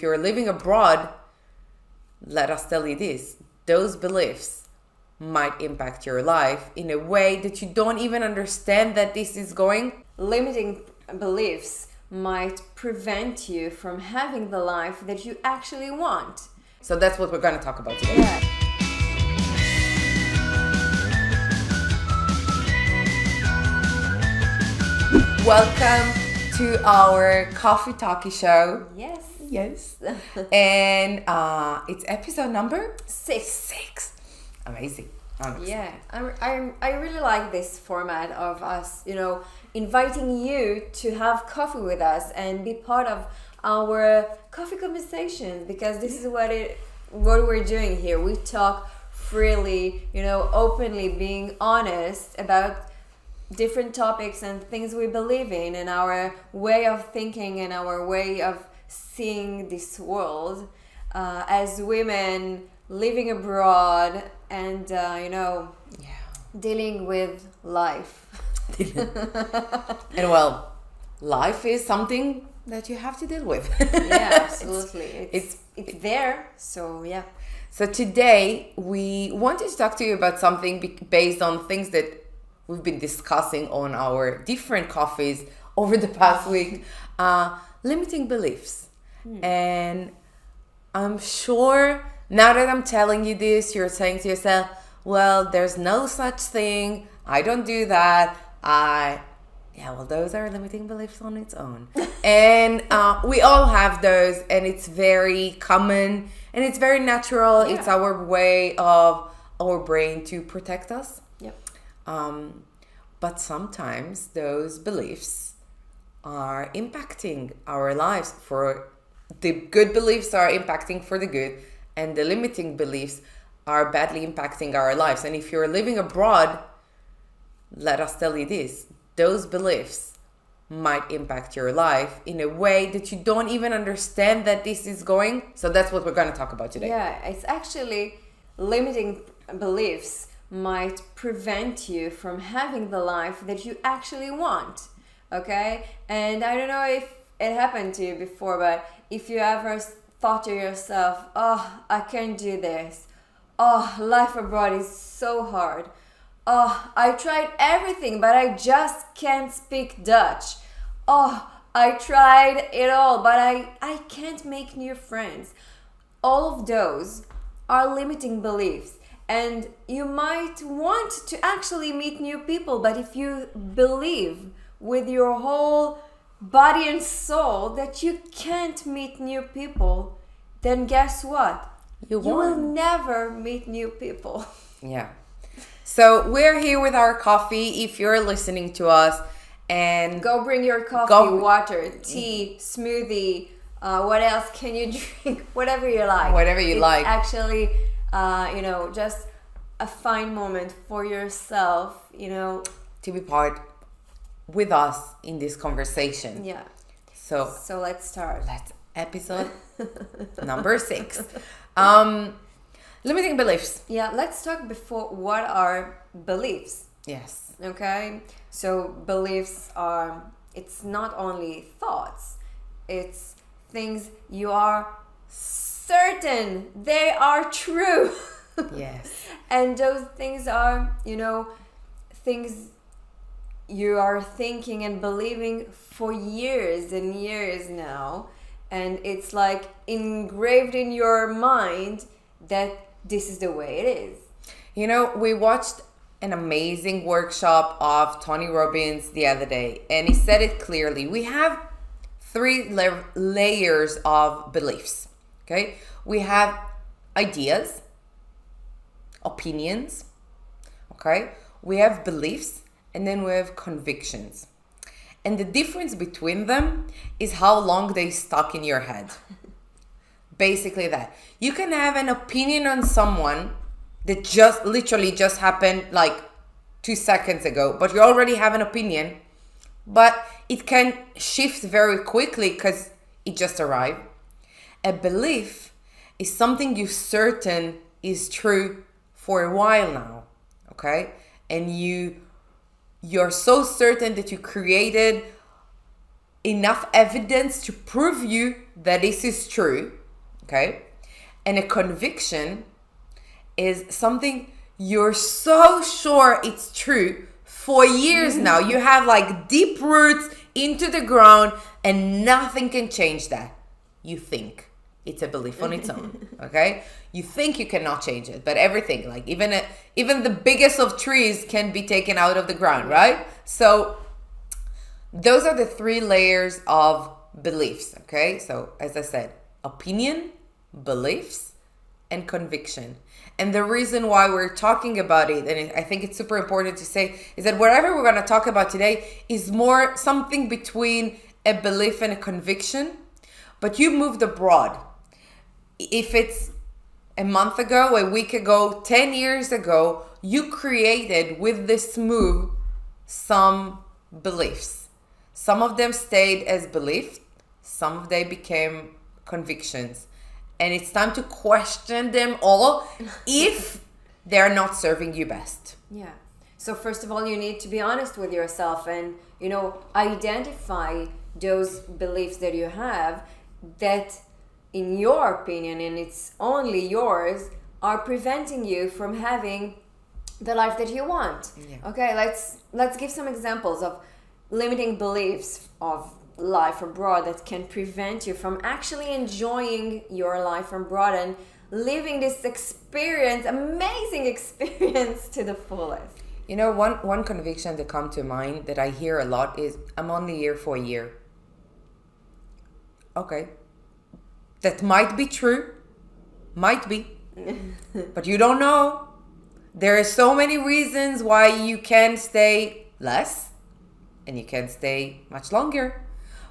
If you're living abroad, let us tell you this, those beliefs might impact your life in a way that you don't even understand that this is going. Limiting beliefs might prevent you from having the life that you actually want. So that's what we're going to talk about today. Yeah. Welcome to our coffee talkie show. Yes. Yes. And it's episode number 6. Amazing. Yeah, I really like this format of us, inviting you to have coffee with us and be part of our coffee conversations, because this is what we're doing here. We talk freely, openly, being honest about different topics and things we believe in, and our way of thinking and our way of seeing this world as women living abroad and dealing with life. And well, life is something that you have to deal with. Yeah, absolutely. It's there, so yeah. So today we wanted to talk to you about something based on things that we've been discussing on our different coffees over the past week. Limiting beliefs. And I'm sure now that I'm telling you this, you're saying to yourself, well, there's no such thing. I don't do that. Those are limiting beliefs on its own. And we all have those, and it's very common and it's very natural. Yeah. It's our way of our brain to protect us. Yep. But sometimes those beliefs are impacting our lives. For the good beliefs are impacting for the good, and the limiting beliefs are badly impacting our lives. And if you're living abroad, let us tell you this, those beliefs might impact your life in a way that you don't even understand that this is going. So that's what we're going to talk about today. Yeah, it's actually limiting beliefs might prevent you from having the life that you actually want. Okay? And I don't know if it happened to you before, but if you ever thought to yourself, oh, I can't do this. Oh, life abroad is so hard. Oh, I tried everything, but I just can't speak Dutch. Oh, I tried it all, but I can't make new friends. All of those are limiting beliefs. And you might want to actually meet new people, but if you believe with your whole body and soul that you can't meet new people, then guess what? You will never meet new people. Yeah. So we're here with our coffee. If you're listening to us, and go bring your coffee, water, tea, smoothie. What else can you drink? Whatever you like. Whatever you like. Actually, just a fine moment for yourself, to be part with us in this conversation. Yeah. So let's start. Episode number 6. Limiting beliefs. Yeah, let's talk before what are beliefs. Yes. Okay? So beliefs are, it's not only thoughts, it's things you are certain they are true. Yes. And those things are, things you are thinking and believing for years and years now. And it's like engraved in your mind that this is the way it is. We watched an amazing workshop of Tony Robbins the other day, and he said it clearly. We have 3 layers of beliefs. Okay? We have ideas, opinions, okay? We have beliefs, and then we have convictions. And the difference between them is how long they stuck in your head. Basically that. You can have an opinion on someone that just literally just happened like 2 seconds ago, but you already have an opinion, but it can shift very quickly because it just arrived. A belief is something you're certain is true for a while now, okay? And you're so certain that you created enough evidence to prove you that this is true, okay? And a conviction is something you're so sure it's true for years now. You have like deep roots into the ground and nothing can change that. You think. It's a belief on its own, okay? You think you cannot change it, but everything, like even the biggest of trees can be taken out of the ground, right? So those are the 3 layers of beliefs, okay? So as I said, opinion, beliefs, and conviction. And the reason why we're talking about it, and I think it's super important to say, is that whatever we're going to talk about today is more something between a belief and a conviction, but you moved abroad. If it's a month ago, a week ago, 10 years ago, you created with this move some beliefs. Some of them stayed as beliefs, some of them became convictions. And it's time to question them all if they're not serving you best. Yeah. So first of all, you need to be honest with yourself and, identify those beliefs that you have that, in your opinion, and it's only yours, are preventing you from having the life that you want. Yeah. Okay, let's give some examples of limiting beliefs of life abroad that can prevent you from actually enjoying your life abroad and living this experience, amazing experience, to the fullest. One conviction that comes to mind that I hear a lot is, I'm only here for a year. Okay. That might be true. Might be. But you don't know. There are so many reasons why you can stay less and you can stay much longer.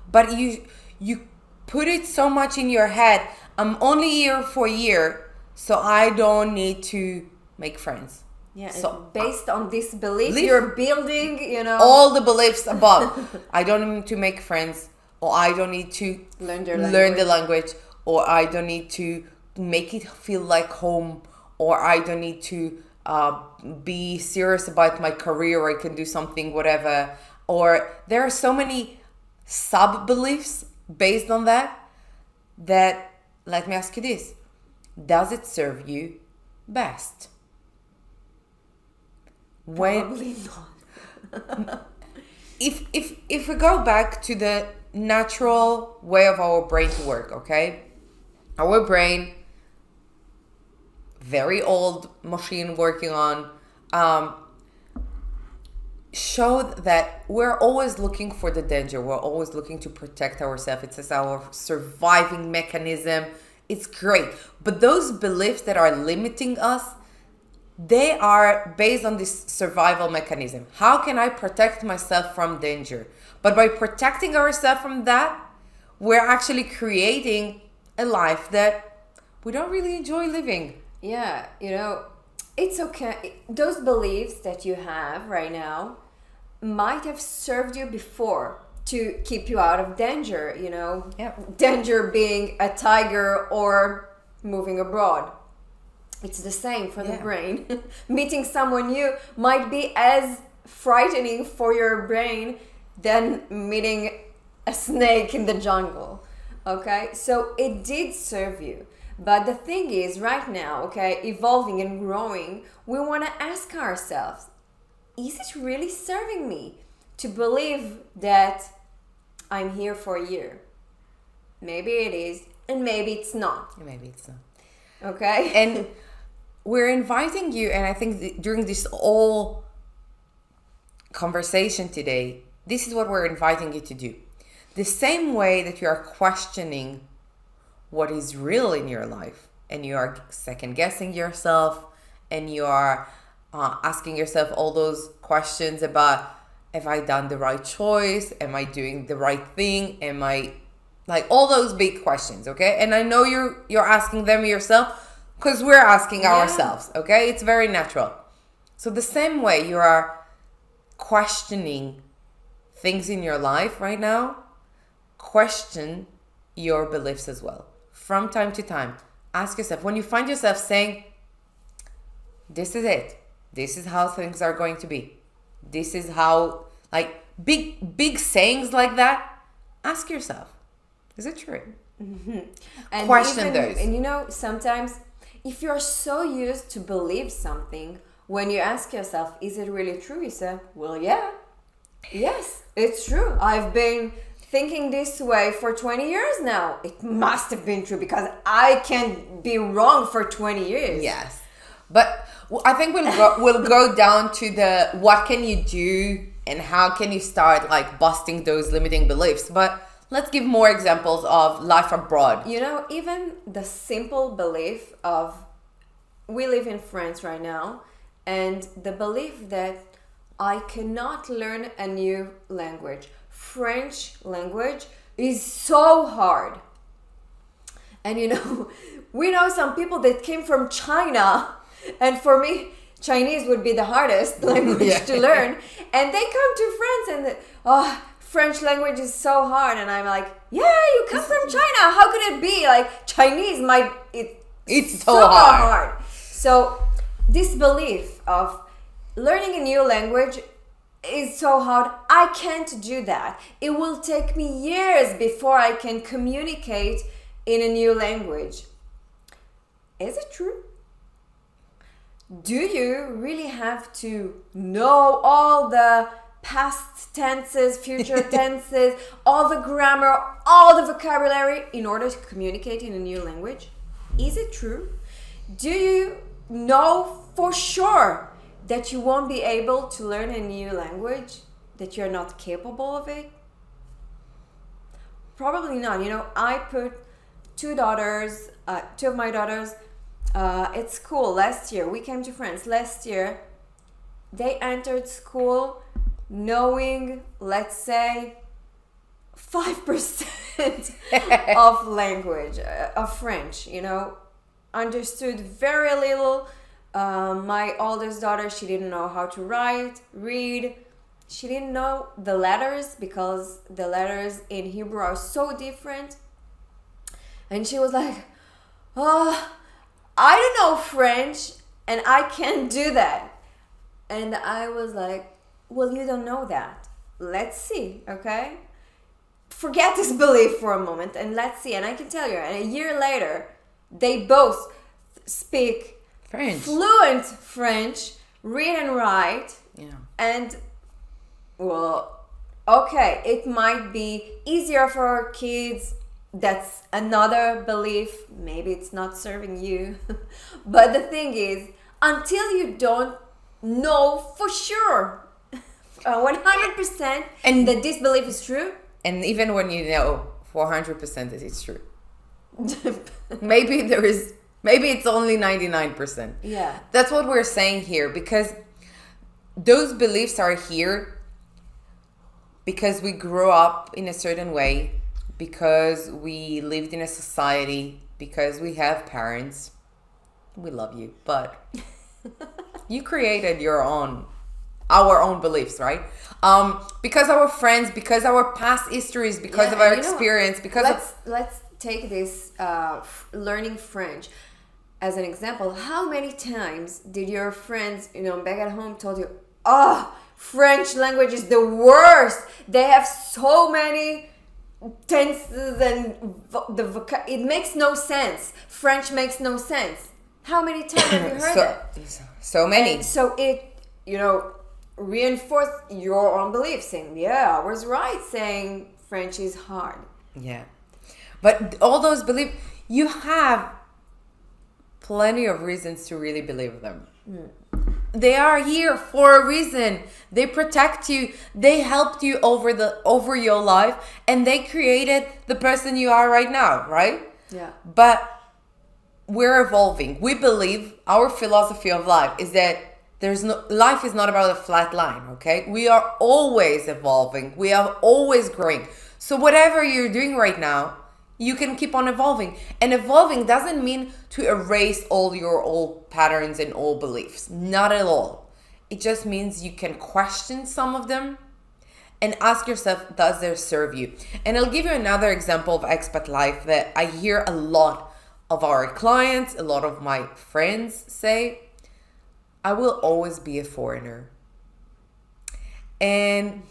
But you put it so much in your head, I'm only here for a year, so I don't need to make friends. Yeah, so based on this belief, you're building, all the beliefs above. I don't need to make friends, or I don't need to learn the language, or I don't need to make it feel like home, or I don't need to be serious about my career, or I can do something, whatever. Or there are so many sub-beliefs based on that, let me ask you this. Does it serve you best? Probably not. If we go back to the natural way of our brain to work, okay? Our brain, very old machine working on, showed that we're always looking for the danger. We're always looking to protect ourselves. It's our surviving mechanism. It's great. But those beliefs that are limiting us, they are based on this survival mechanism. How can I protect myself from danger? But by protecting ourselves from that, we're actually creating a life that we don't really enjoy living. Yeah, it's okay. Those beliefs that you have right now might have served you before to keep you out of danger, Yep. Danger being a tiger or moving abroad. It's the same for the brain. Meeting someone new might be as frightening for your brain than meeting a snake in the jungle. Okay? So it did serve you. But the thing is, right now, okay, evolving and growing, we want to ask ourselves, is it really serving me to believe that I'm here for a year? Maybe it is, and maybe it's not. Maybe it's not. Okay? And we're inviting you, and I think during this whole conversation today, this is what we're inviting you to do. The same way that you are questioning what is real in your life, and you are second guessing yourself, and you are asking yourself all those questions about, have I done the right choice? Am I doing the right thing? Am I, like, all those big questions, okay? And I know you're asking them yourself, because we're asking ourselves, okay? It's very natural. So the same way you are questioning things in your life right now, question your beliefs as well. From time to time, ask yourself, when you find yourself saying, this is it, this is how things are going to be, this is how, like, big sayings like that, ask yourself, is it true? And Question those. And you know, sometimes if you're so used to believe something, when you ask yourself, is it really true? You say, well, yeah, yes, it's true. I've been thinking this way for 20 years now. It must have been true because I can't be wrong for 20 years. Yes. But I think we'll go down to the what can you do and how can you start like busting those limiting beliefs. But let's give more examples of life abroad. You know, even the simple belief of, we live in France right now, and the belief that I cannot learn a new language. French language is so hard. And you know, we know some people that came from China, and for me, Chinese would be the hardest language to learn. And they come to France and, French language is so hard. And I'm like, yeah, you come from China. How could it be? Like, Chinese It's so hard. So this belief of learning a new language is so hard. I can't do that. It will take me years before I can communicate in a new language. Is it true? Do you really have to know all the past tenses, future tenses, all the grammar, all the vocabulary in order to communicate in a new language? Is it true? Do you know for sure that you won't be able to learn a new language, that you're not capable of it? Probably not. You know, I put two of my daughters at school last year. We came to France last year. They entered school knowing, let's say, 5% of language, of French, you know, understood very little. My oldest daughter, she didn't know how to write, read. She didn't know the letters because the letters in Hebrew are so different. And she was like, I don't know French and I can't do that. And I was like, well, you don't know that. Let's see, okay? Forget this belief for a moment and let's see. And I can tell you, and a year later, they both speak fluent French, read and write. Yeah. And, well, okay, it might be easier for our kids. That's another belief. Maybe it's not serving you. But the thing is, until you don't know for sure 100% and that this belief is true, and even when you know 400% that it's true, maybe it's only 99%. Yeah, that's what we're saying here, because those beliefs are here because we grew up in a certain way, because we lived in a society, because we have parents. We love you, but you created our own beliefs, right? Because our friends, because our past histories, because of our experience, let's take this learning French as an example. How many times did your friends, back at home told you, French language is the worst. They have so many tenses and it makes no sense. French makes no sense. How many times have you heard that? So many. And so it, reinforced your own belief, saying, yeah, I was right saying French is hard. Yeah. But all those beliefs, you have plenty of reasons to really believe them. They are here for a reason. They protect you. They helped you over your life, and they created the person you are right now, right? Yeah. But we're evolving. We believe our philosophy of life is that life is not about a flat line, okay? We are always evolving. We are always growing. So whatever you're doing right now, you can keep on evolving. And evolving doesn't mean to erase all your old patterns and old beliefs. Not at all. It just means you can question some of them and ask yourself, does this serve you? And I'll give you another example of expat life that I hear a lot of our clients, a lot of my friends say, I will always be a foreigner. And,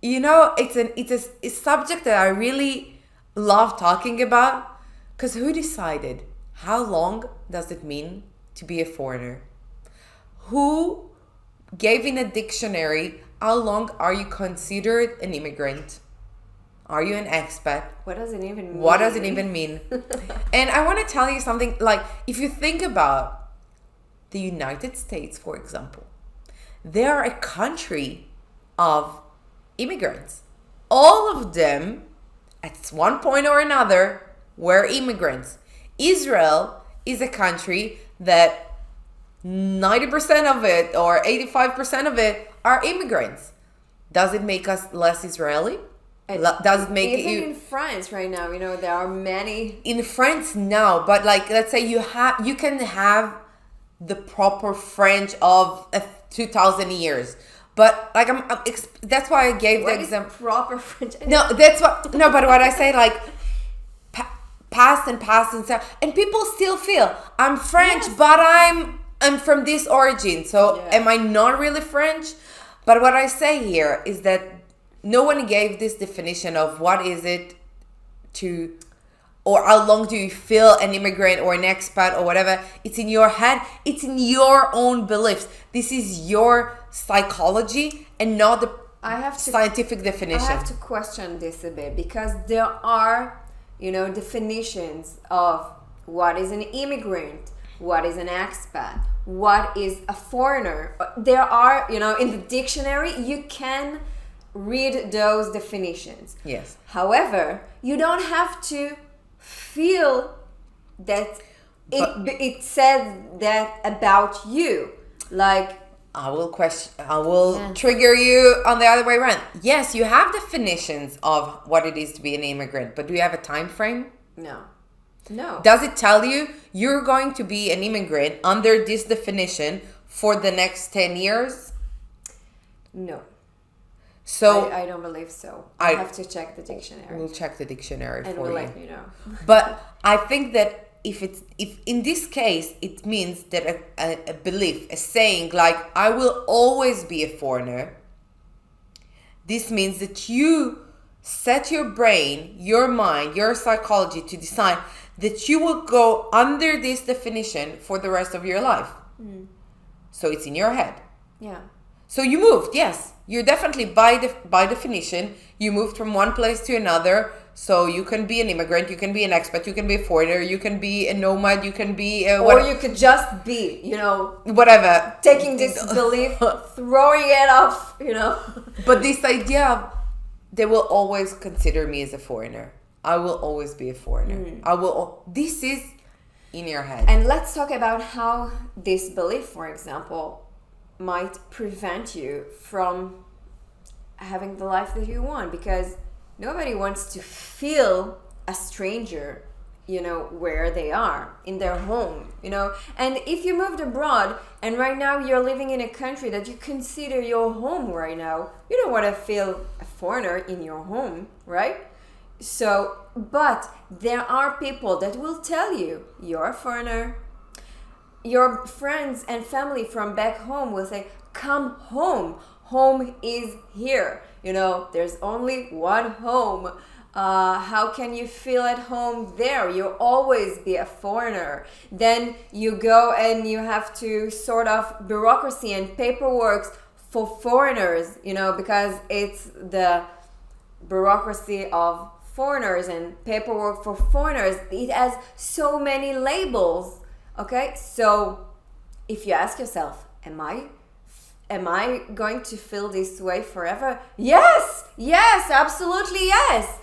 it's a subject that I really love talking about, because who decided how long does it mean to be a foreigner? Who gave in a dictionary how long are you considered an immigrant? Are you an expat? What does it even mean? What does it even mean? And I want to tell you something, like, if you think about the United States, for example, they are a country of immigrants. All of them, at one point or another, were immigrants. Israel is a country that 90% of it or 85% of it are immigrants. Does it make us less Israeli? Does it make Even you in France right now, there are many. in France now? But like, let's say you can have the proper French of 2,000 years. But like, that's why I gave What the is example. proper French? No, that's what. No, but what I say, like, past and so, and people still feel I'm French, Yes. but I'm from this origin. So Yeah. am I not really French? But what I say here is that no one gave this definition of what is it to, or how long do you feel an immigrant or an expat or whatever. It's in your head. It's in your own beliefs. This is your psychology and not the scientific definition. I have to question this a bit, because there are, definitions of what is an immigrant, what is an expat, what is a foreigner. There are, in the dictionary, you can read those definitions. Yes. However, you don't have to feel that it says that about you. Like, I will Yes. trigger you on the other way around. Yes, you have definitions of what it is to be an immigrant, but do you have a time frame? no. Does it tell you you're going to be an immigrant under this definition for the next 10 years? No. So I don't believe so. I have to check the dictionary. we'll check the dictionary And for we'll you. let you know. But I think that if in this case it means that a belief, a saying like I will always be a foreigner, this means that you set your brain, your mind, your psychology to decide that you will go under this definition for the rest of your life. So it's in your head. Yeah. So you moved, yes. You're definitely by definition, you moved from one place to another. So you can be an immigrant, you can be an expat, you can be a foreigner, you can be a nomad, you can be Or you could just be, whatever. taking this belief, throwing it off, But this idea of they will always consider me as a foreigner. I will always be a foreigner. This is in your head. And let's talk about how this belief, for example, might prevent you from having the life that you want, because nobody wants to feel a stranger, where they are, in their home, And if you moved abroad and right now you're living in a country that you consider your home right now, you don't want to feel a foreigner in your home, right? So, but there are people that will tell you you're a foreigner. Your friends and family from back home will say, come home. Home is here. There's only one home. How can you feel at home there? You'll always be a foreigner. Then you go and you have to sort of bureaucracy and paperwork for foreigners, because it's the bureaucracy of foreigners and paperwork for foreigners. It has so many labels. Okay, so if you ask yourself, am I going to feel this way forever? Yes, absolutely yes.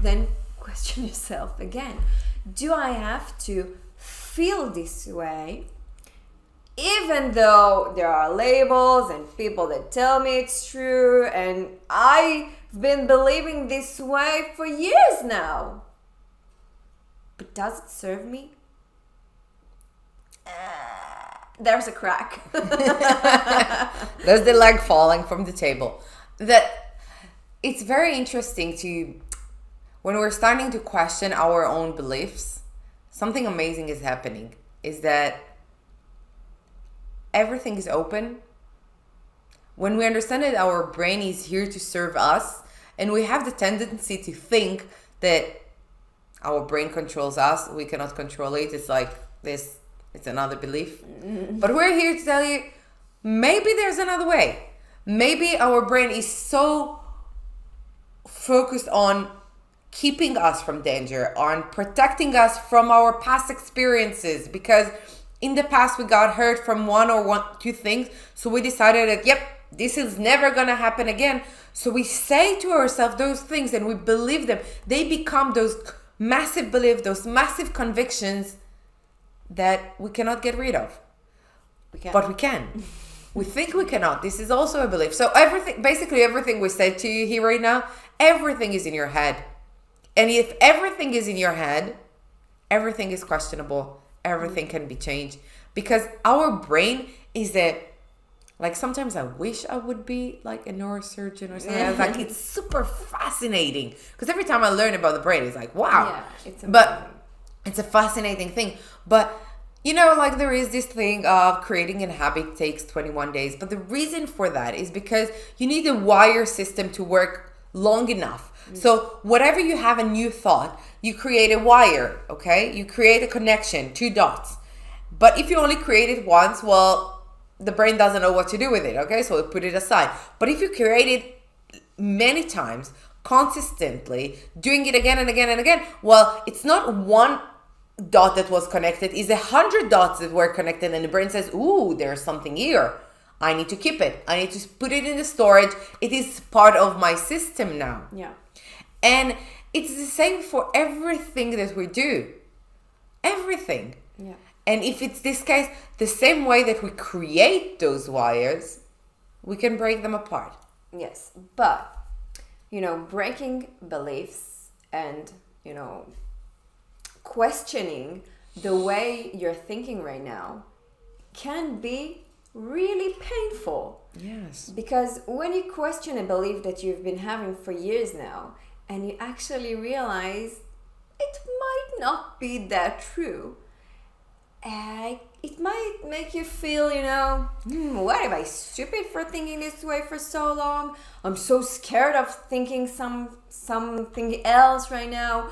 Then question yourself again. Do I have to feel this way, even though there are labels and people that tell me it's true, and I've been believing this way for years now? But does it serve me? There's a crack. There's the leg falling from the table. That it's very interesting to, when we're starting to question our own beliefs, something amazing is happening. Is that everything is open. When we understand that our brain is here to serve us, and we have the tendency to think that Our brain controls us. We cannot control it. It's like this. It's another belief. But we're here to tell you, maybe there's another way. Maybe our brain is so focused on keeping us from danger, on protecting us from our past experiences, because in the past we got hurt from two things. So we decided that, yep, this is never gonna happen again. So we say to ourselves those things and we believe them. They become those massive beliefs, those massive convictions that we cannot get rid of. But we can. We think we cannot. This is also a belief. So basically everything we said to you here right now, everything is in your head. And if everything is in your head, everything is questionable. Everything can be changed. Because our brain is like sometimes I wish I would be like a neurosurgeon or something. Like it's super fascinating. Because every time I learn about the brain, it's like, wow. Yeah, it's amazing. But it's a fascinating thing. But like there is this thing of creating a habit takes 21 days. But the reason for that is because you need a wire system to work long enough. So whatever you have a new thought, you create a wire, okay? You create a connection, 2 dots. But if you only create it once, well, the brain doesn't know what to do with it, okay? So it put it aside. But if you create it many times, consistently, doing it again and again and again, well, it's not one dot that was connected, it's 100 dots that were connected, and the brain says, ooh, there's something here. I need to keep it. I need to put it in the storage. It is part of my system now. Yeah. And it's the same for everything that we do. Everything. Yeah. And if it's this case, the same way that we create those wires, we can break them apart. Yes. But, breaking beliefs and, questioning the way you're thinking right now can be really painful. Yes. Because when you question a belief that you've been having for years now, and you actually realize it might not be that true, it might make you feel, what am I stupid for thinking this way for so long? I'm so scared of thinking something else right now.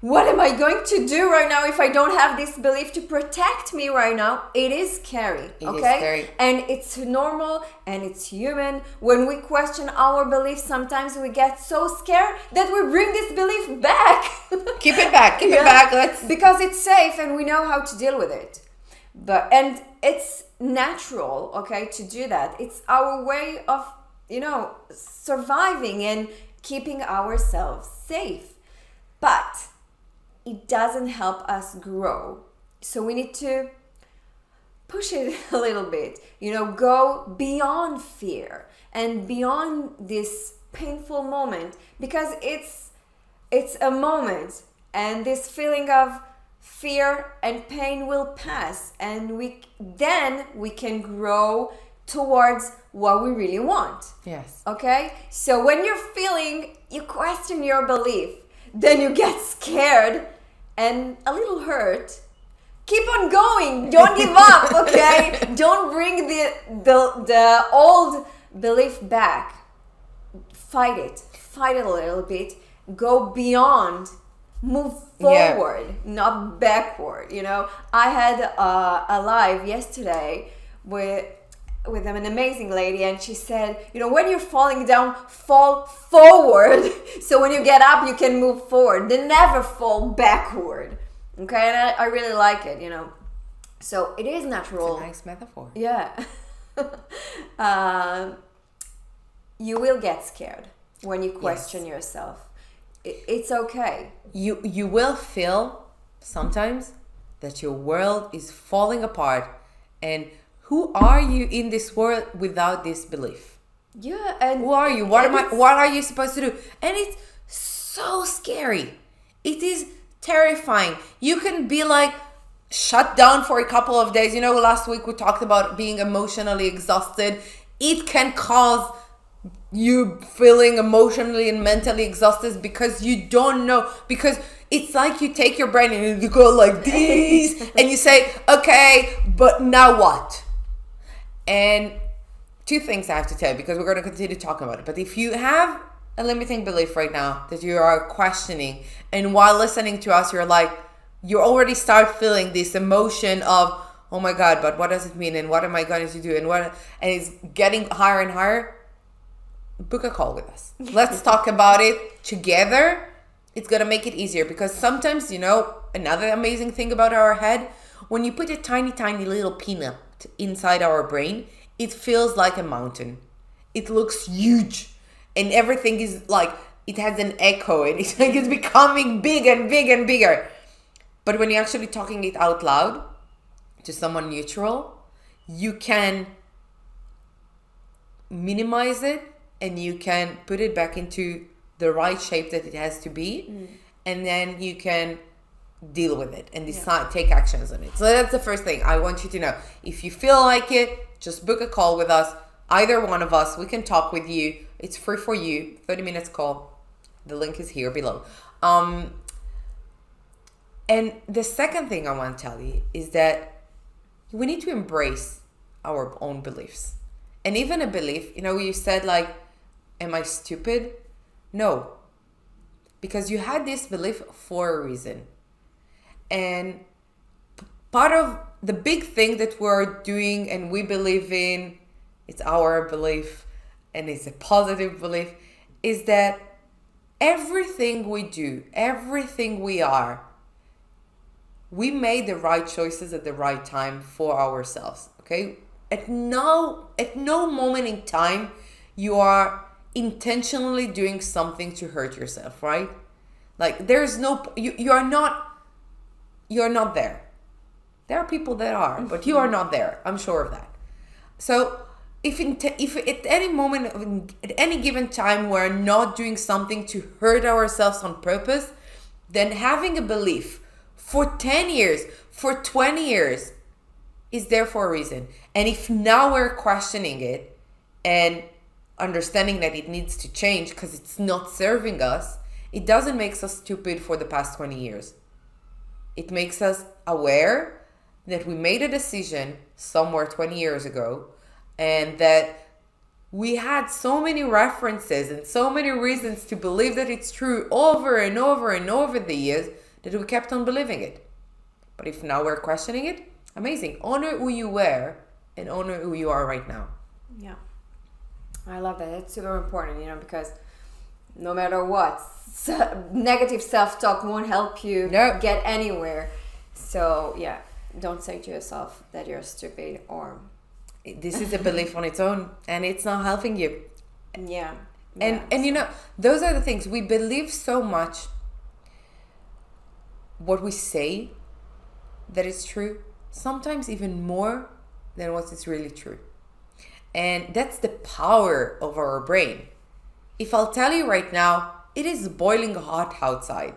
What am I going to do right now if I don't have this belief to protect me right now? It is scary, It okay? is scary. And it's normal and it's human. When we question our beliefs, sometimes we get so scared that we bring this belief back. Keep it back. Keep it back. Because it's safe and we know how to deal with it. And it's natural, okay, to do that. It's our way of, surviving and keeping ourselves safe. But it doesn't help us grow. So we need to push it a little bit, go beyond fear and beyond this painful moment, because it's a moment, and this feeling of fear and pain will pass, and we can grow towards what we really want. Yes. Okay? So when you question your belief, then you get scared and a little hurt. Keep on going. Don't give up, okay? Don't bring the old belief back. Fight it a little bit. Go beyond. Move forward, not backward. I had a live yesterday with an amazing lady, and she said, when you're falling down, fall forward. So when you get up, you can move forward. Then never fall backward. Okay, and I really like it, So it is natural. It's a nice metaphor. Yeah. You will get scared when you question yourself. It's okay. You will feel sometimes that your world is falling apart, and who are you in this world without this belief? Yeah, and who are you? What are you supposed to do? And it's so scary. It is terrifying. You can be like shut down for a couple of days. Last week we talked about being emotionally exhausted. It can cause you feeling emotionally and mentally exhausted because you don't know, because it's like you take your brain and you go like this and you say, okay, but now what? And 2 things I have to tell you, because we're going to continue talking about it. But if you have a limiting belief right now that you are questioning, and while listening to us, you already start feeling this emotion of, oh my God, but what does it mean? And what am I going to do? And it's getting higher and higher. Book a call with us. Let's talk about it together. It's going to make it easier, because sometimes, another amazing thing about our head, when you put a tiny, tiny little peanut inside our brain, it feels like a mountain. It looks huge, and everything is like, it has an echo, and it's like it's becoming big and big and bigger. But when you're actually talking it out loud to someone neutral, you can minimize it, and you can put it back into the right shape that it has to be. And then you can deal with it and decide, take actions on it. So that's the first thing I want you to know. If you feel like it, just book a call with us. Either one of us, we can talk with you. It's free for you, 30 minutes call. The link is here below. And the second thing I want to tell you is that we need to embrace our own beliefs. And even a belief, you said like, am I stupid? No. Because you had this belief for a reason. And part of the big thing that we're doing and we believe in, it's our belief and it's a positive belief, is that everything we do, everything we are, we made the right choices at the right time for ourselves, okay? At no moment in time you are intentionally doing something to hurt yourself, right? Like there's no, you're not there. There are people that are, but you are not there. I'm sure of that. So if at any moment, at any given time, we're not doing something to hurt ourselves on purpose, then having a belief for 10 years, for 20 years is there for a reason. And if now we're questioning it and understanding that it needs to change because it's not serving us, it doesn't make us stupid for the past 20 years. It makes us aware that we made a decision somewhere 20 years ago, and that we had so many references and so many reasons to believe that it's true over and over and over the years that we kept on believing it. But if now we're questioning it, amazing. Honor who you were and honor who you are right now. Yeah. I love that. It's super important, because no matter what, negative self-talk won't help you get anywhere. So, yeah, don't say to yourself that you're stupid or... This is a belief on its own, and it's not helping you. Yeah. And those are the things. We believe so much what we say that is true, sometimes even more than what is really true. And that's the power of our brain. If I'll tell you right now, it is boiling hot outside,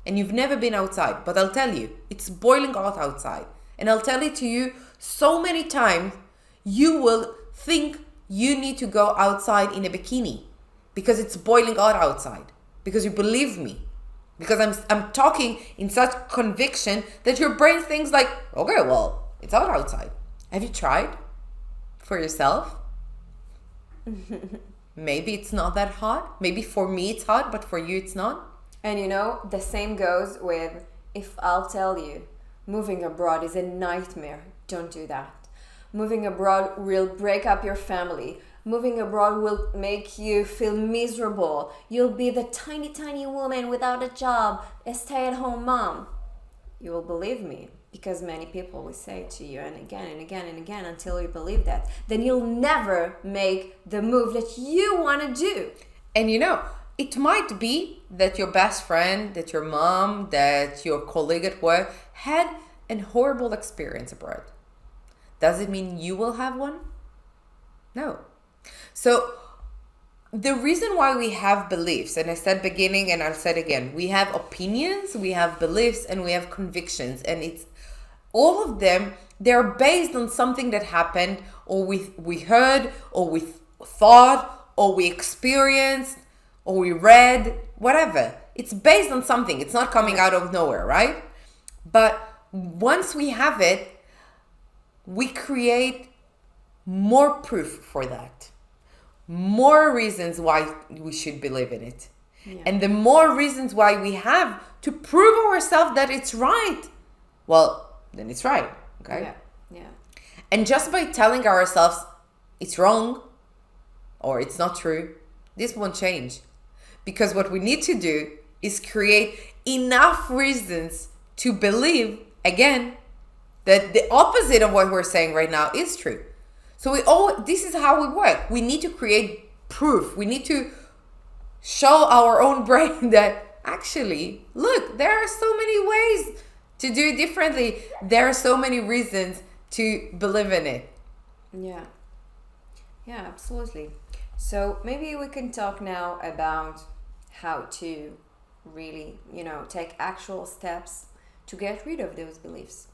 and you've never been outside, but I'll tell you, it's boiling hot outside. And I'll tell it to you so many times, you will think you need to go outside in a bikini because it's boiling hot outside, because you believe me, because I'm talking in such conviction that your brain thinks like, okay, well, it's hot outside. Have you tried for yourself? Maybe it's not that hot. Maybe for me it's hot, but for you it's not. And the same goes with, if I'll tell you moving abroad is a nightmare, don't do that. Moving abroad will break up your family. Moving abroad will make you feel miserable. You'll be the tiny, tiny woman without a job, a stay-at-home mom. You will believe me, because many people will say it to you and again and again and again until you believe that. Then you'll never make the move that you want to do. And it might be that your best friend, that your mom, that your colleague at work had a horrible experience abroad. Does it mean you will have one? No. So the reason why we have beliefs, and I said beginning and I'll say it again, we have opinions, we have beliefs, and we have convictions. And it's all of them, they're based on something that happened, or we heard, or we thought, or we experienced, or we read, whatever. It's based on something. It's not coming out of nowhere, right? But once we have it, we create more proof for that. more reasons why we should believe in it. Yeah. And the more reasons why we have to prove ourselves that it's right, well, then it's right. Okay? Yeah. Yeah. And just by telling ourselves it's wrong or it's not true, this won't change. Because what we need to do is create enough reasons to believe, again, that the opposite of what we're saying right now is true. So this is how we work. We need to create proof. We need to show our own brain that actually, look, there are so many ways to do it differently. There are so many reasons to believe in it. Yeah. Yeah, absolutely. So maybe we can talk now about how to really, take actual steps to get rid of those beliefs.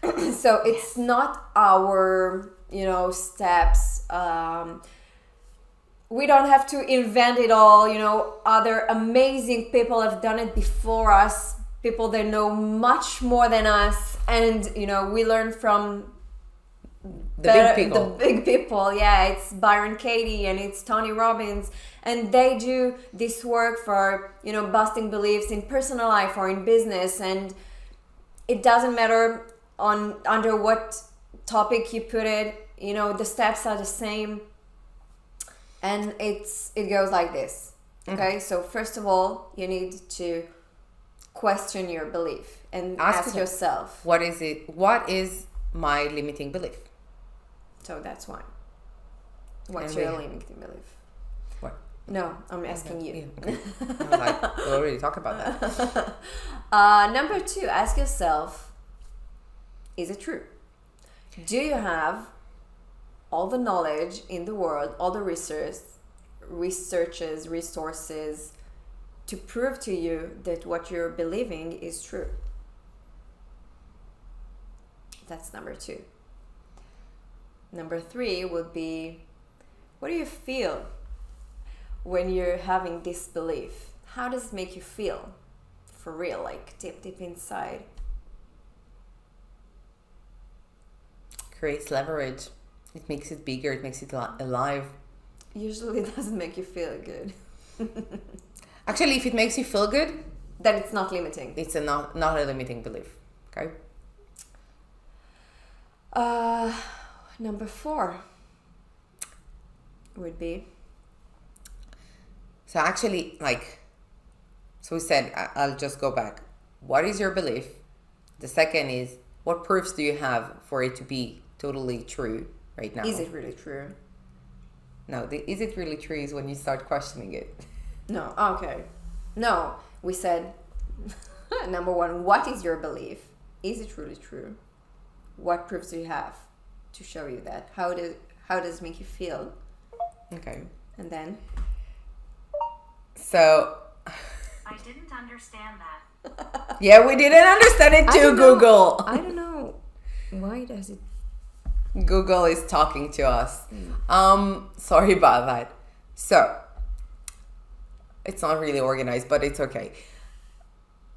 So it's not our, steps. We don't have to invent it all. Other amazing people have done it before us. People that know much more than us. And, we learn from big people. The big people, yeah. It's Byron Katie and it's Tony Robbins. And they do this work for, busting beliefs in personal life or in business. And it doesn't matter under what topic you put it, the steps are the same. And it goes like this. Okay, so first of all, you need to question your belief and ask yourself, what is it? What is my limiting belief? So that's one. What's your limiting belief? What? No, I'm asking you. Yeah, okay. I was like, we already talked about that. Number 2, ask yourself, is it true? Do you have all the knowledge in the world, all the resources to prove to you that what you're believing is true? That's number 2. Number 3 would be, what do you feel when you're having this belief? How does it make you feel? For real, like deep inside. Creates leverage. It makes it bigger. It makes it alive. Usually it doesn't make you feel good. Actually, if it makes you feel good, then it's not limiting. It's not a limiting belief. Okay. Number 4 would be. So actually, so we said, I'll just go back. What is your belief? The second is, what proofs do you have for it to be totally true right now? Is it really true? No, is it really true is when you start questioning it. No, okay. No, we said, number 1, what is your belief? Is it really true? What proofs do you have to show you that? How does it make you feel? Okay. And then? So. I didn't understand that. Yeah, we didn't understand it too, Google. I don't know. Why does it? Google is talking to us. Sorry about that. So, it's not really organized, but it's okay.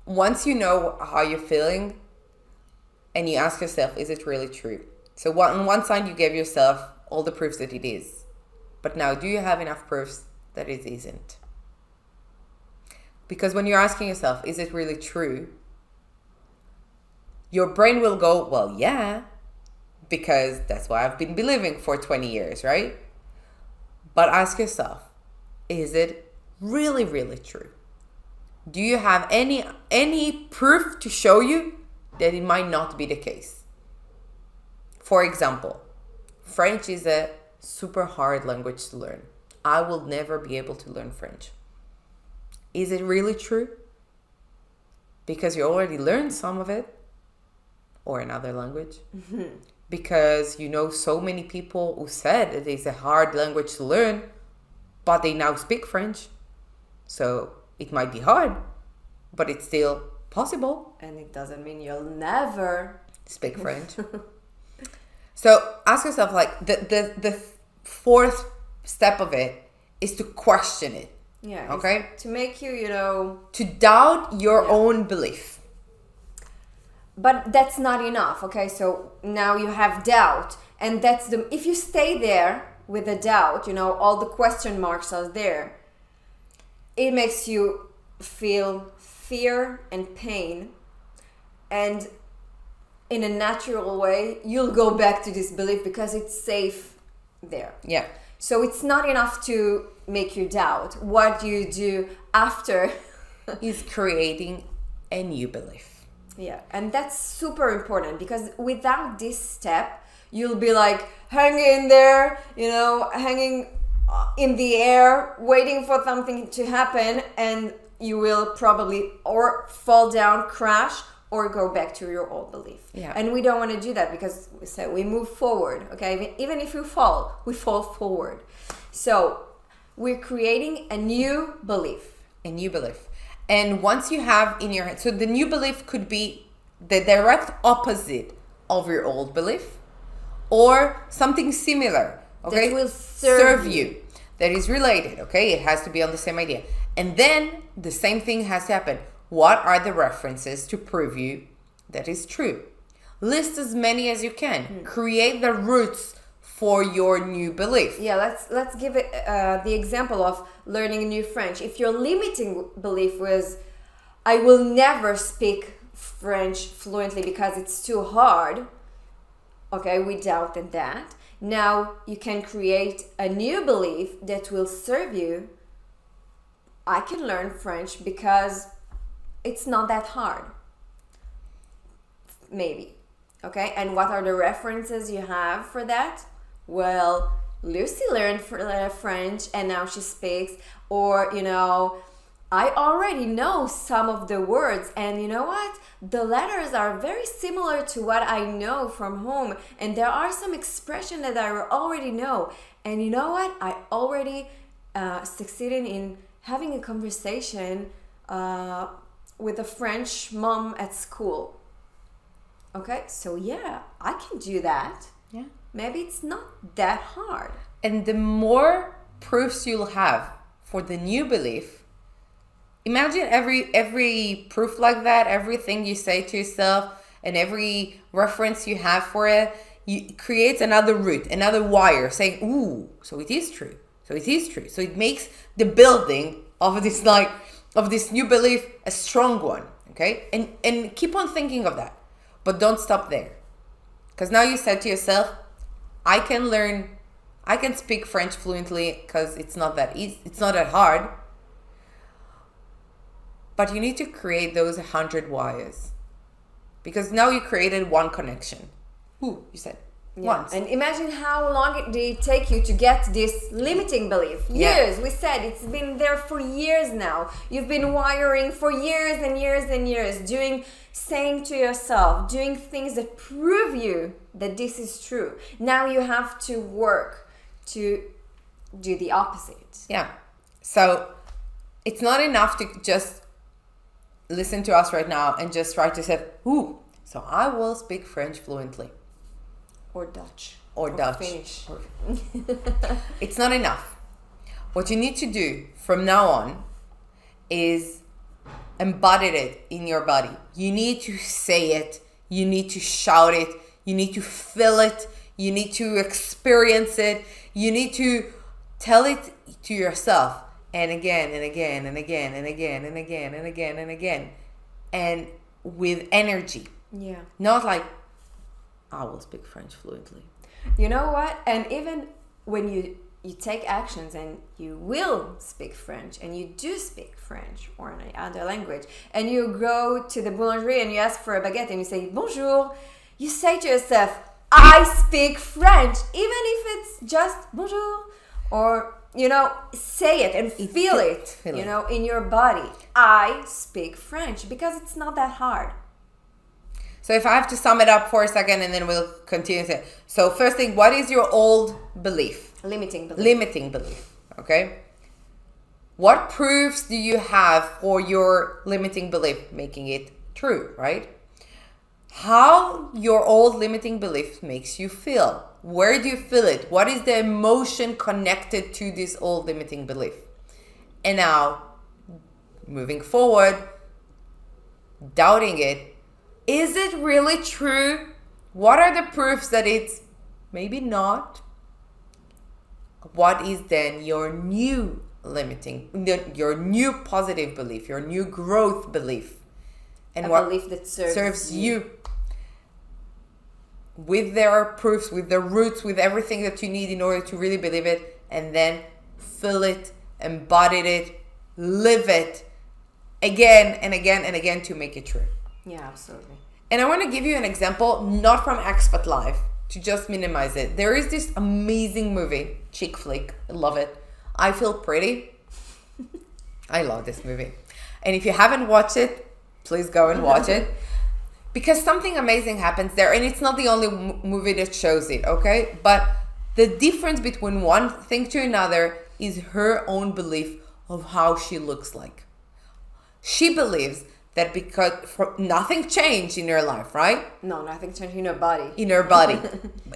Once you know how you're feeling and you ask yourself, is it really true? So on one side, you gave yourself all the proofs that it is. But now, do you have enough proofs that it isn't? Because when you're asking yourself, is it really true? Your brain will go, well, yeah, because that's what I've been believing for 20 years, right? But ask yourself, is it really, really true? Do you have any proof to show you that it might not be the case? For example, French is a super hard language to learn. I will never be able to learn French. Is it really true? Because you already learned some of it, or another language. Mm-hmm. Because you know so many people who said it is a hard language to learn, but they now speak French. So it might be hard, but it's still possible. And it doesn't mean you'll never speak French. So ask yourself, the fourth step of it is to question it. Yeah. Okay. To make you, to doubt your own belief. But that's not enough. Okay. So now you have doubt, And that's if you stay there with the doubt, all the question marks are there, it makes you feel fear and pain. And in a natural way, you'll go back to this belief because it's safe there. Yeah. So it's not enough to make you doubt. What you do after is creating a new belief. Yeah, and that's super important because without this step, you'll be like hanging there, hanging in the air, waiting for something to happen, and you will probably or fall down, crash, or go back to your old belief. Yeah. And we don't want to do that because we said we move forward, okay? Even if we fall forward. So we're creating a new belief. A new belief. And once you have in your head, so the new belief could be the direct opposite of your old belief or something similar, okay? That will serve you. That is related, okay? It has to be on the same idea. And then the same thing has to happen. What are the references to prove you that is true? List as many as you can. Create the roots for your new belief. Yeah, let's give it the example of learning new French. If your limiting belief was, I will never speak French fluently because it's too hard, okay, we doubted that. Now you can create a new belief that will serve you. I can learn French because it's not that hard. Maybe. Okay, and what are the references you have for that? Well, Lucy learned French and now she speaks. Or, I already know some of the words, and you know what? The letters are very similar to what I know from home, and there are some expressions that I already know. And you know what? I already succeeded in having a conversation with a French mom at school. Okay, so yeah, I can do that. Yeah. Maybe it's not that hard. And the more proofs you'll have for the new belief, imagine every proof like that, everything you say to yourself and every reference you have for it, creates another root, another wire saying, ooh, so it is true. So it is true. So it makes the building of this new belief a strong one. Okay? And keep on thinking of that. But don't stop there. Because now you said to yourself, I can speak French fluently because it's not that easy, it's not that hard. But you need to create those 100 wires. Because now you created one connection. Ooh, you said once. And imagine how long it did take you to get this limiting belief. Years. We said it's been there for years now. You've been wiring for years and years and years, saying to yourself, doing things that prove you that this is true. Now you have to work to do the opposite. Yeah. So it's not enough to just listen to us right now and just try to say, ooh, so I will speak French fluently. Or Dutch. Or Dutch. Finnish. It's not enough. What you need to do from now on is embody it in your body. You need to say it. You need to shout it. You need to feel it. You need to experience it. You need to tell it to yourself. And again and again and again and again and again and again and again. And with energy. Yeah. Not like, I will speak French fluently. You know what? And even when you take actions and you will speak French and you do speak French or any other language, and you go to the boulangerie and you ask for a baguette and you say bonjour, you say to yourself, I speak French, even if it's just bonjour, or say it and feel it, in your body. I speak French, because it's not that hard. So if I have to sum it up for a second and then we'll continue to. So first thing, what is your old belief? Limiting belief. Limiting belief, okay? What proofs do you have for your limiting belief, making it true, right? How your old limiting belief makes you feel. Where do you feel it? What is the emotion connected to this old limiting belief? And now, moving forward, doubting it. Is it really true? What are the proofs that it's maybe not. What is then your new your new positive belief, your new growth belief? And what belief that serves you with their proofs, with the roots, with everything that you need in order to really believe it, and then feel it, embody it, live it again and again and again to make it true. Yeah, absolutely. And I want to give you an example, not from Expat Life, to just minimize it. There is this amazing movie, chick flick, I love it, I Feel Pretty. I love this movie. And if you haven't watched it, please go and watch it. Because something amazing happens there. And it's not the only movie that shows it, okay? But the difference between one thing to another is her own belief of how she looks like. She believes that because nothing changed in her life, right? No, nothing changed in her body. In her body.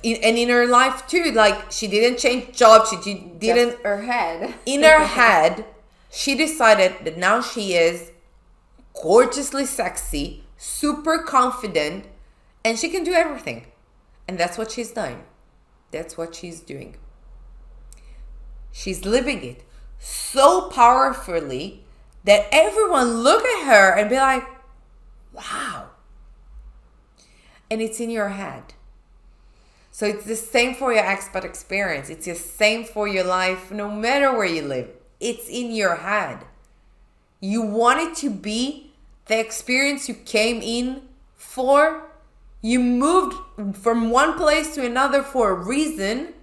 And in her life too. Like, she didn't change jobs. She didn't... Just her head. In her head, she decided that now she is gorgeously sexy, super confident, and she can do everything. And that's what she's doing. That's what she's doing. She's living it so powerfully that everyone look at her and be like, wow. And it's in your head. So it's the same for your expat experience. It's the same for your life, no matter where you live. It's in your head. You want it to be the experience you came in for. You moved from one place to another for a reason.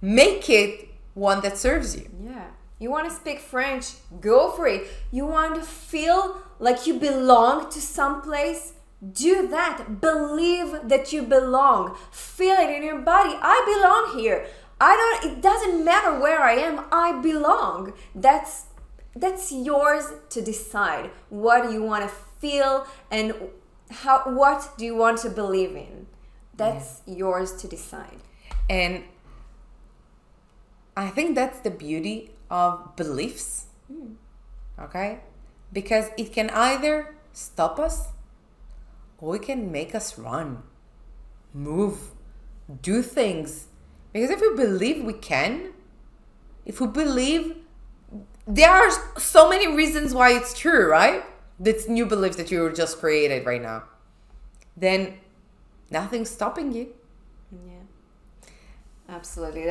Make it one that serves you. Yeah. You want to speak French? Go for it. You want to feel like you belong to some place? Do that. Believe that you belong. Feel it in your body. I belong here. It doesn't matter where I am. I belong. That's yours to decide. What do you want to feel and what do you want to believe in? That's yours to decide. And I think that's the beauty of beliefs. Okay? Because it can either stop us or it can make us run, move, do things. Because if we believe we can, if we believe, there are so many reasons why it's true, right? That's new beliefs that you just created right now. Then nothing's stopping you. Yeah, absolutely.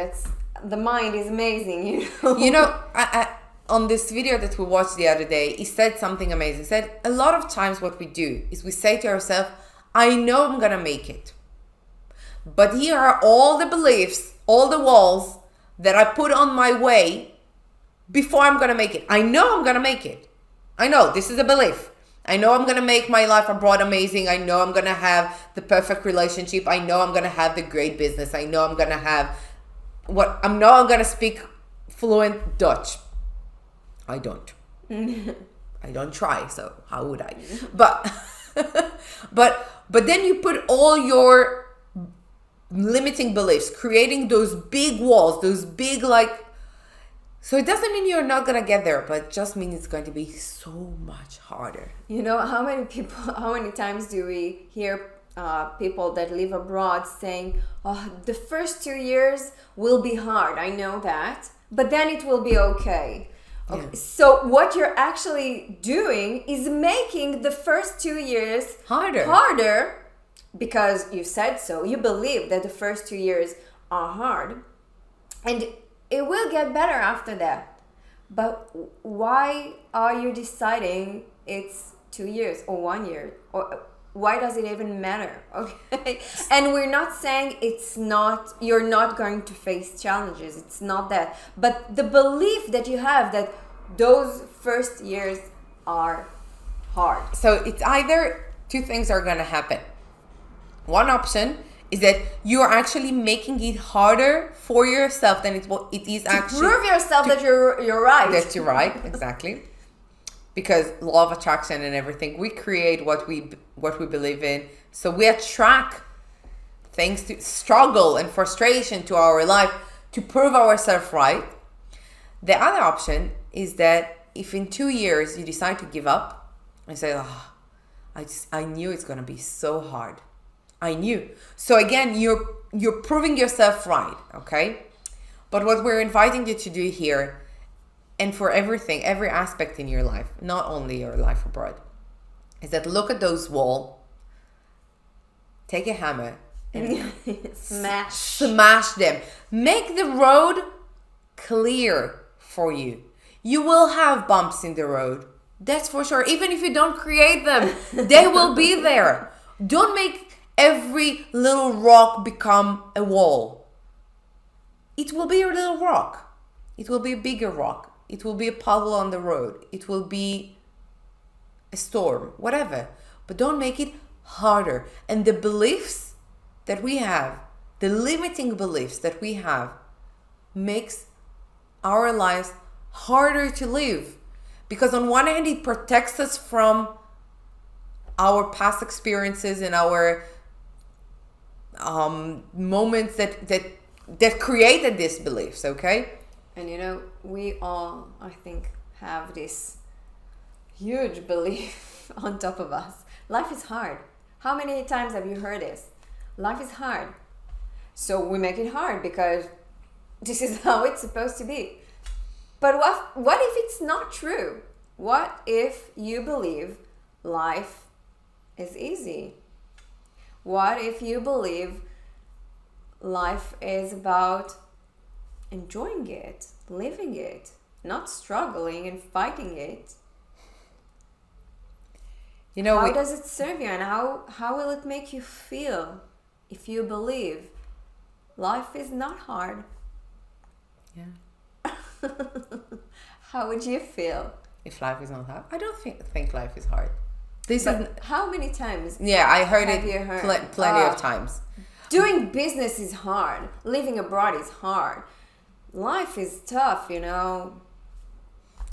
The mind is amazing, you know. You know, I on this video that we watched the other day, he said something amazing. He said, a lot of times what we do is we say to ourselves, I know I'm gonna make it. But here are all the beliefs, all the walls that I put on my way before I'm gonna make it. I know I'm gonna make it. I know, this is a belief. I know I'm gonna make my life abroad amazing. I know I'm gonna have the perfect relationship. I know I'm gonna have the great business. I know I'm gonna have I'm gonna speak fluent Dutch. I don't. I don't try, so how would I? But but then you put all your limiting beliefs, creating those big walls, those big so it doesn't mean you're not gonna get there, but it just means it's going to be so much harder. You know, how many times do we hear people that live abroad saying, oh, the first 2 years will be hard, I know that, but then it will be okay. Okay. Yeah. So what you're actually doing is making the first 2 years harder because you said so. You believe that the first 2 years are hard, and it will get better after that. But why are you deciding it's 2 years or 1 year? Or why does it even matter? Okay. And we're not saying you're not going to face challenges. It's not that. But the belief that you have that those first years are hard. So it's either two things are going to happen. One option is that you are actually making it harder for yourself than it is actually. To prove yourself that you're right. That you're right, exactly. Because law of attraction and everything, we create what we believe in. So we attract things to struggle and frustration to our life to prove ourselves right. The other option is that if in 2 years you decide to give up and say, I knew it's going to be so hard. I knew. So again, you're you're proving yourself right, okay? But what we're inviting you to do here, and for everything, every aspect in your life, not only your life abroad, is that look at those walls, take a hammer, and smash them. Make the road clear for you. You will have bumps in the road. That's for sure. Even if you don't create them, they will be there. Don't make every little rock become a wall. It will be a little rock. It will be a bigger rock. It will be a puddle on the road. It will be a storm, whatever. But don't make it harder. And the beliefs that we have, the limiting beliefs that we have, makes our lives harder to live. Because on one hand, it protects us from our past experiences and our moments that created these beliefs, okay? And you know, we all, I think, have this huge belief on top of us. Life is hard. How many times have you heard this? Life is hard. So we make it hard because this is how it's supposed to be. But what if it's not true? What if you believe life is easy? What if you believe life is about enjoying it, living it, not struggling and fighting it? You know, how does it serve you, and how will it make you feel if you believe life is not hard? Yeah. How would you feel If life is not hard? I don't think life is hard. How many times? Yeah, I heard have it you heard? plenty of times. Doing business is hard. Living abroad is hard. Life is tough, you know.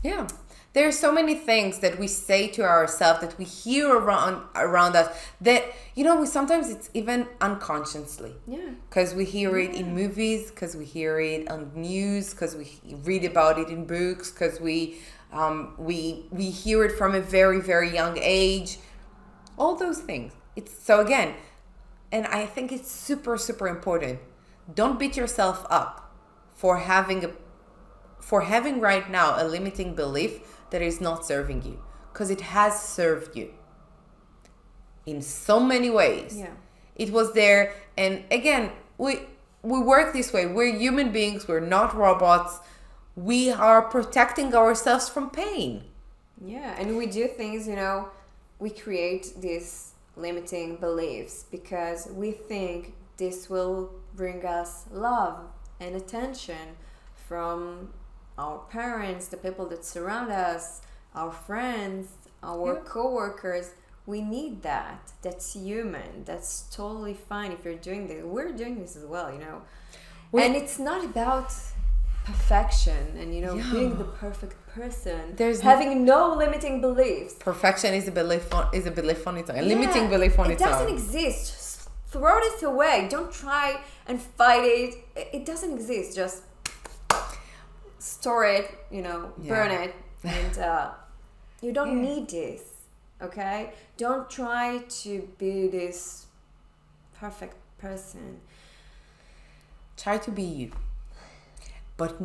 Yeah. There are so many things that we say to ourselves, that we hear around us, that, you know, sometimes it's even unconsciously. Yeah. Because we hear it in movies, because we hear it on news, because we read about it in books, because we hear it from a very, very young age. All those things. So again, and I think it's super, super important. Don't beat yourself up for having right now a limiting belief that is not serving you, because it has served you in so many ways. Yeah. It was there, and again, we work this way. We're human beings. We're not robots. We are protecting ourselves from pain. Yeah, and we do things, you know, we create these limiting beliefs because we think this will bring us love and attention from our parents, the people that surround us, our friends, our co-workers. We need that. That's human. That's totally fine if you're doing this. We're doing this as well, you know. And it's not about perfection and, you know, being the perfect person. Having no limiting beliefs. Perfection is a belief on its own. A limiting belief on its own. It doesn't exist. Just throw this away. Don't try and fight it. It doesn't exist. Just store it, you know, burn it, and you don't need this, okay? Don't try to be this perfect person. Try to be you, but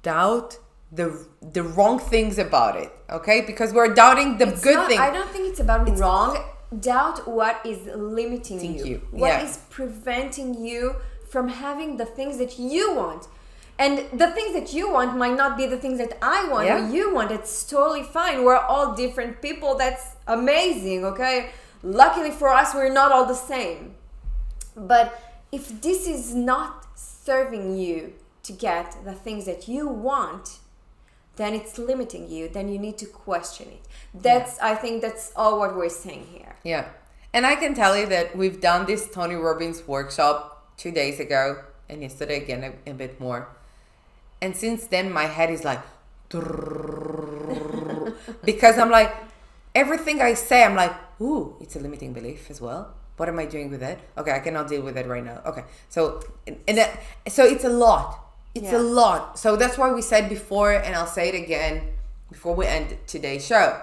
doubt the wrong things about it, okay? Because we're doubting the good thing. I don't think it's about wrong. Doubt what is limiting you. What is preventing you from having the things that you want. And the things that you want might not be the things that I want or you want. It's totally fine. We're all different people. That's amazing, okay? Luckily for us, we're not all the same. But if this is not serving you to get the things that you want, then it's limiting you. Then you need to question it. I think that's all what we're saying here. Yeah. And I can tell you that we've done this Tony Robbins workshop 2 days ago, and yesterday again a bit more. And since then, my head is like, because I'm like, everything I say, I'm like, ooh, it's a limiting belief as well. What am I doing with it? Okay, I cannot deal with it right now. Okay, so so it's a lot. It's a lot. So that's why we said before, and I'll say it again before we end today's show.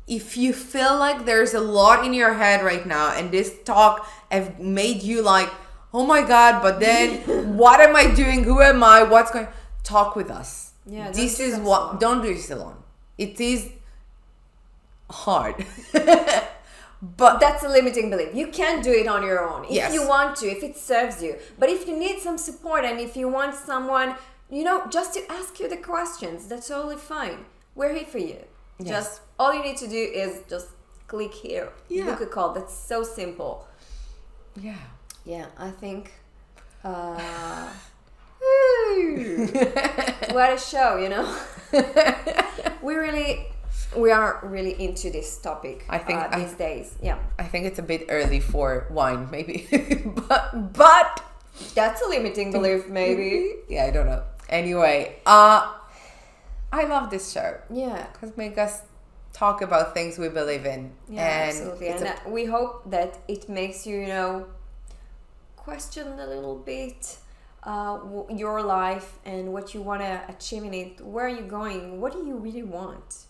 If you feel like there's a lot in your head right now, and this talk have made you like, oh my God, but then what am I doing? Who am I? What's going? Talk with us. Yeah, this don't is do what. that Don't do this alone. It is hard. But that's a limiting belief. You can't do it on your own. If Yes. you want to, if it serves you. But if you need some support and if you want someone, just to ask you the questions, that's totally fine. We're here for you. Yes. Just all you need to do is just click here. Yeah. Book a call. That's so simple. yeah. Yeah, I think what a show, we are really into this topic. I think these days. Yeah. I think it's a bit early for wine, maybe. but That's a limiting belief, maybe. yeah, I don't know. Anyway, I love this show Yeah. because it makes us talk about things we believe in. Yeah, and absolutely. it's And we hope that it makes you, question a little bit your life and what you want to achieve in it. Where are you going? What do you really want?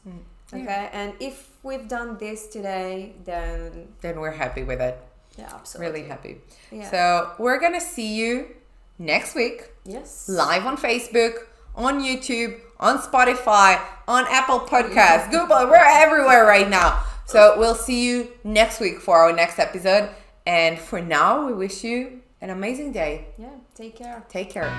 Okay. And if we've done this today, then then we're happy with it. yeah, absolutely. Really happy. Yeah. So we're gonna see you next week Yes. live on Facebook, on YouTube, on Spotify, on Apple Podcasts, Google. We're everywhere right now. So we'll see you next week for our next episode. And for now, we wish you an amazing day. Yeah. Take care. Take care.